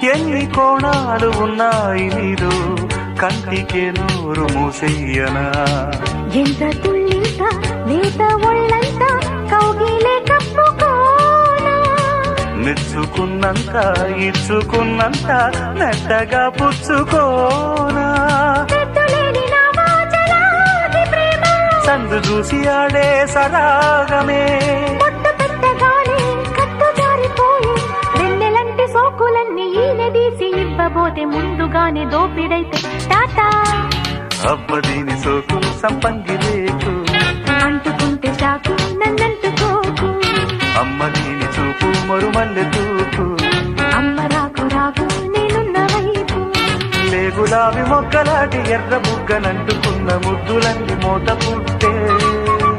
ఎన్ని కోణాలు ఉన్నాయి నీలో కంటికే నోరు మూసెయ్యనా ఎంత తుళ్ళింత లేత ఒళ్ళంత కౌగిలే కప్పుకోనా మెచ్చుకున్నంత ఇచ్చుకున్నంత నెట్టగా పుచ్చుకోనా పెట్టులేని నా వాచలాది ప్రేమ సందు చూసి ఆడే సరాగమే పొట్టు పెట్టగానే కట్టు జారిపోయి వెన్నెలంటి సోకులన్నీ ఈనదీసి ఇవ్వబోతే ముందుగానే దోపిడైతే టాటా అబ్బదీని సోకు సంపంగి రేకు అంటుకుంటే చాకు నన్నంటుకోకు అమ్మ దీని చూపు మరుమల్లె తూపు అమ్మ రాకు రాకు నేనున్న వైపు లే గులాబీ మొక్కలాంటి ఎర్ర బుగ్గనంటుకున్న ముద్దులన్నీ మోత పుట్టే